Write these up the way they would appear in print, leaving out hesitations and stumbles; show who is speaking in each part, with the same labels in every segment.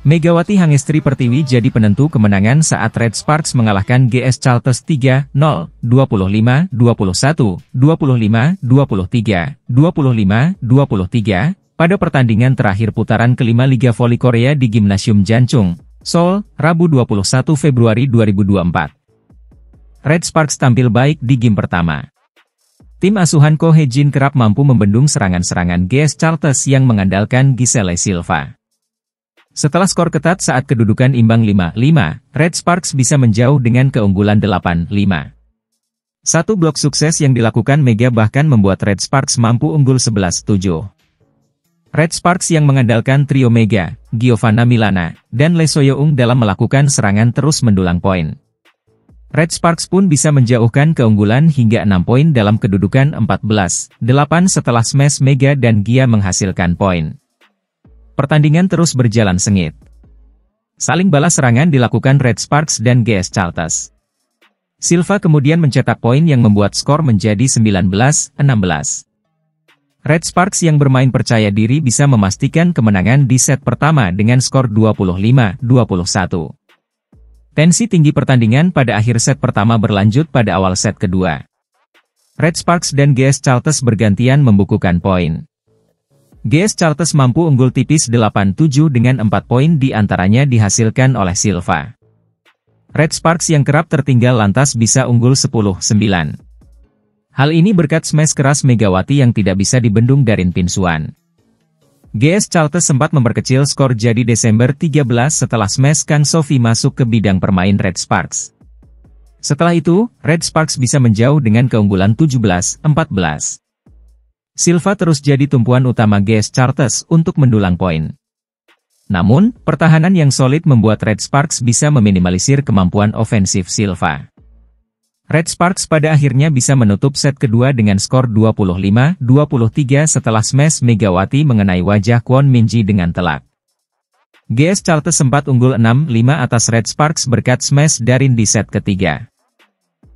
Speaker 1: Megawati Hangestri Pertiwi jadi penentu kemenangan saat Red Sparks mengalahkan GS Caltes 3-0, 25-21, 25-23, 25-23, pada pertandingan terakhir putaran kelima Liga Voli Korea di Gimnasium Janchung, Seoul, Rabu 21 Februari 2024. Red Sparks tampil baik di game pertama. Tim asuhan Ko Hae-jin kerap mampu membendung serangan-serangan GS Caltes yang mengandalkan Giselle Silva. Setelah skor ketat saat kedudukan imbang 5-5, Red Sparks bisa menjauh dengan keunggulan 8-5. Satu blok sukses yang dilakukan Mega bahkan membuat Red Sparks mampu unggul 11-7. Red Sparks yang mengandalkan trio Mega, Giovanna Milana, dan Lee So-young dalam melakukan serangan terus mendulang poin. Red Sparks pun bisa menjauhkan keunggulan hingga 6 poin dalam kedudukan 14-8 setelah smash Mega dan Gia menghasilkan poin. Pertandingan terus berjalan sengit. Saling balas serangan dilakukan Red Sparks dan GS Caltes. Silva kemudian mencetak poin yang membuat skor menjadi 19-16. Red Sparks yang bermain percaya diri bisa memastikan kemenangan di set pertama dengan skor 25-21. Tensi tinggi pertandingan pada akhir set pertama berlanjut pada awal set kedua. Red Sparks dan GS Caltes bergantian membukukan poin. GS Caltes mampu unggul tipis 8-7 dengan 4 poin di antaranya dihasilkan oleh Silva. Red Sparks yang kerap tertinggal lantas bisa unggul 10-9. Hal ini berkat smash keras Megawati yang tidak bisa dibendung Darin Pinsuan. GS Caltes sempat memperkecil skor jadi Desember 13 setelah smash Kang Sophie masuk ke bidang permain Red Sparks. Setelah itu, Red Sparks bisa menjauh dengan keunggulan 17-14. Silva terus jadi tumpuan utama GS Caltes untuk mendulang poin. Namun, pertahanan yang solid membuat Red Sparks bisa meminimalisir kemampuan ofensif Silva. Red Sparks pada akhirnya bisa menutup set kedua dengan skor 25-23 setelah smash Megawati mengenai wajah Kwon Min-ji dengan telak. GS Caltes sempat unggul 6-5 atas Red Sparks berkat smash Darin di set ketiga.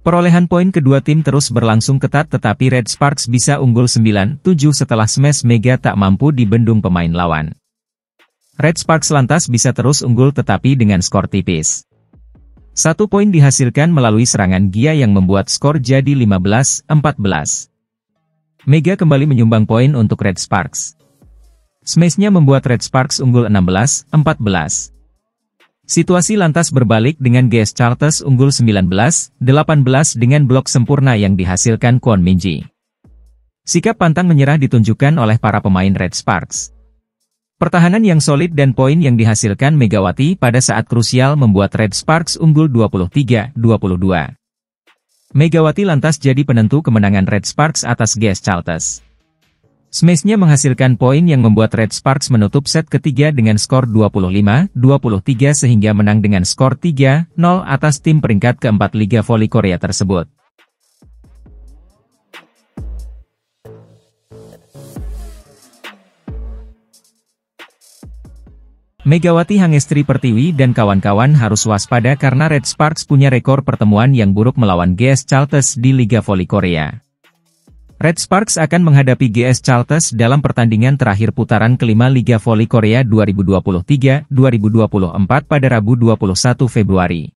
Speaker 1: Perolehan poin kedua tim terus berlangsung ketat tetapi Red Sparks bisa unggul 9-7 setelah smash Mega tak mampu dibendung pemain lawan. Red Sparks lantas bisa terus unggul tetapi dengan skor tipis. 1 poin dihasilkan melalui serangan Gia yang membuat skor jadi 15-14. Mega kembali menyumbang poin untuk Red Sparks. Smashnya membuat Red Sparks unggul 16-14. Situasi lantas berbalik dengan GS Caltes unggul 19-18 dengan blok sempurna yang dihasilkan Kwon Min-ji. Sikap pantang menyerah ditunjukkan oleh para pemain Red Sparks. Pertahanan yang solid dan poin yang dihasilkan Megawati pada saat krusial membuat Red Sparks unggul 23-22. Megawati lantas jadi penentu kemenangan Red Sparks atas GS Caltes. Smashnya menghasilkan poin yang membuat Red Sparks menutup set ketiga dengan skor 25-23 sehingga menang dengan skor 3-0 atas tim peringkat keempat Liga Voli Korea tersebut. Megawati Hangestri Pertiwi dan kawan-kawan harus waspada karena Red Sparks punya rekor pertemuan yang buruk melawan GS Caltes di Liga Voli Korea. Red Sparks akan menghadapi GS Caltes dalam pertandingan terakhir putaran kelima Liga Voli Korea 2023-2024 pada Rabu 21 Februari.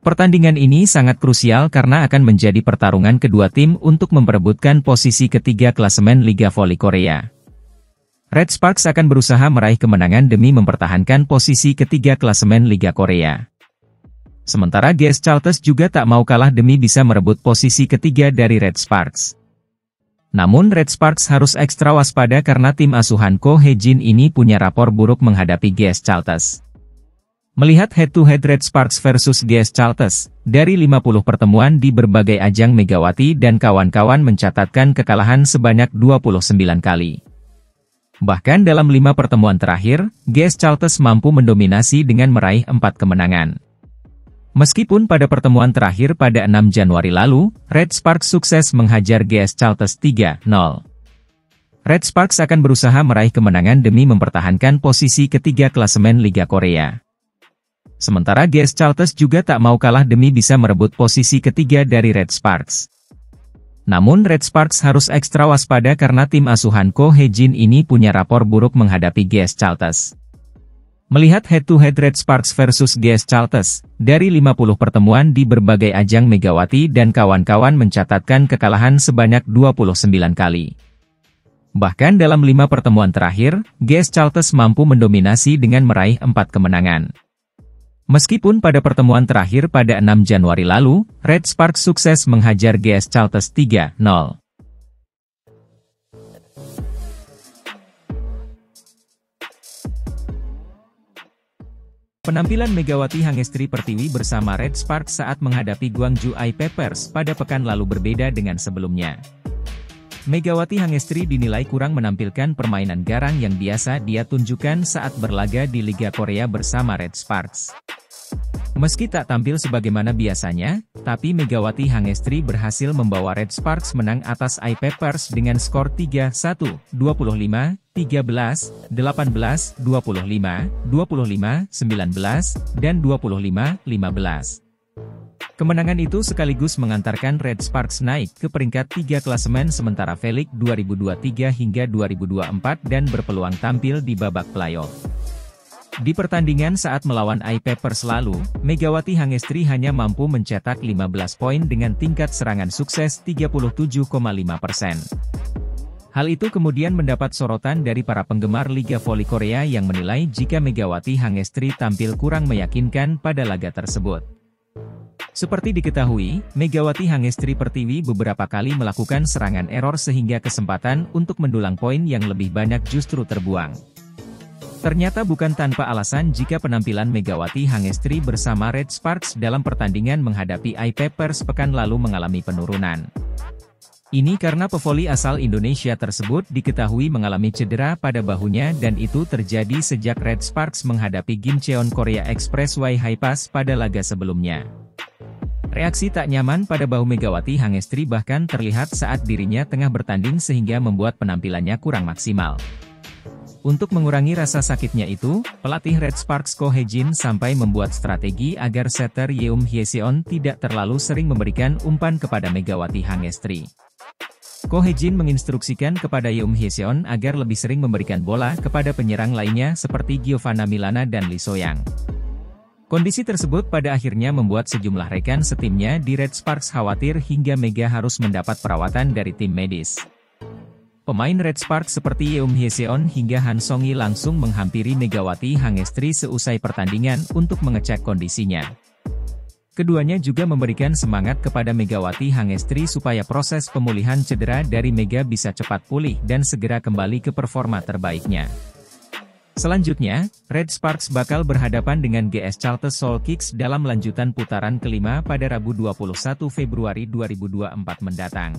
Speaker 1: Pertandingan ini sangat krusial karena akan menjadi pertarungan kedua tim untuk memperebutkan posisi ketiga klasemen Liga Voli Korea. Red Sparks akan berusaha meraih kemenangan demi mempertahankan posisi ketiga klasemen Liga Korea. Sementara GS Caltes juga tak mau kalah demi bisa merebut posisi ketiga dari Red Sparks. Namun Red Sparks harus ekstra waspada karena tim asuhan Ko Hae-jin ini punya rapor buruk menghadapi GS Caltes. Melihat head-to-head Red Sparks versus GS Caltes, dari 50 pertemuan di berbagai ajang Megawati dan kawan-kawan mencatatkan kekalahan sebanyak 29 kali. Bahkan dalam 5 pertemuan terakhir, GS Caltes mampu mendominasi dengan meraih 4 kemenangan. Meskipun pada pertemuan terakhir pada 6 Januari lalu, Red Sparks sukses menghajar GS Caltes 3-0. Red Sparks akan berusaha meraih kemenangan demi mempertahankan posisi ketiga klasemen Liga Korea. Sementara GS Caltes juga tak mau kalah demi bisa merebut posisi ketiga dari Red Sparks. Namun Red Sparks harus ekstra waspada karena tim asuhan Ko Hae-jin ini punya rapor buruk menghadapi GS Caltes. Melihat head-to-head Red Sparks versus GS Chalters, dari 50 pertemuan di berbagai ajang, Megawati dan kawan-kawan mencatatkan kekalahan sebanyak 29 kali. Bahkan dalam 5 pertemuan terakhir, GS Chalters mampu mendominasi dengan meraih 4 kemenangan. Meskipun pada pertemuan terakhir pada 6 Januari lalu, Red Sparks sukses menghajar GS Chalters 3-0. Penampilan Megawati Hangestri Pertiwi bersama Red Sparks saat menghadapi Gwangju I-Papers pada pekan lalu berbeda dengan sebelumnya. Megawati Hangestri dinilai kurang menampilkan permainan garang yang biasa dia tunjukkan saat berlaga di Liga Korea bersama Red Sparks. Meski tak tampil sebagaimana biasanya, tapi Megawati Hangestri berhasil membawa Red Sparks menang atas I-Papers dengan skor 3-1, 25, 13, 18, 25, 25, 19, dan 25, 15. Kemenangan itu sekaligus mengantarkan Red Sparks naik ke peringkat 3 klasemen sementara Felix 2023 hingga 2024 dan berpeluang tampil di babak playoff. Di pertandingan saat melawan I-Papers lalu, Megawati Hangestri hanya mampu mencetak 15 poin dengan tingkat serangan sukses 37,5%. Hal itu kemudian mendapat sorotan dari para penggemar Liga Voli Korea yang menilai jika Megawati Hangestri tampil kurang meyakinkan pada laga tersebut. Seperti diketahui, Megawati Hangestri Pertiwi beberapa kali melakukan serangan error sehingga kesempatan untuk mendulang poin yang lebih banyak justru terbuang. Ternyata bukan tanpa alasan jika penampilan Megawati Hangestri bersama Red Sparks dalam pertandingan menghadapi I-Papers pekan lalu mengalami penurunan. Ini karena pevoli asal Indonesia tersebut diketahui mengalami cedera pada bahunya dan itu terjadi sejak Red Sparks menghadapi Gimcheon Korea Expressway Hi-Pass pada laga sebelumnya. Reaksi tak nyaman pada bahu Megawati Hangestri bahkan terlihat saat dirinya tengah bertanding sehingga membuat penampilannya kurang maksimal. Untuk mengurangi rasa sakitnya itu, pelatih Red Sparks Ko Hye-jin sampai membuat strategi agar setter Yeum Hyeseon tidak terlalu sering memberikan umpan kepada Megawati Hangestri. Ko Hye-jin menginstruksikan kepada Yeum Hyeseon agar lebih sering memberikan bola kepada penyerang lainnya seperti Giovanna Milana dan Lee So-yang. Kondisi tersebut pada akhirnya membuat sejumlah rekan setimnya di Red Sparks khawatir hingga Mega harus mendapat perawatan dari tim medis. Pemain Red Sparks seperti Yeum Hyeseon hingga Han Song-yi langsung menghampiri Megawati Hangestri seusai pertandingan untuk mengecek kondisinya. Keduanya juga memberikan semangat kepada Megawati Hangestri supaya proses pemulihan cedera dari Mega bisa cepat pulih dan segera kembali ke performa terbaiknya. Selanjutnya, Red Sparks bakal berhadapan dengan GS Chalters Seoul Kicks dalam lanjutan putaran kelima pada Rabu 21 Februari 2024 mendatang.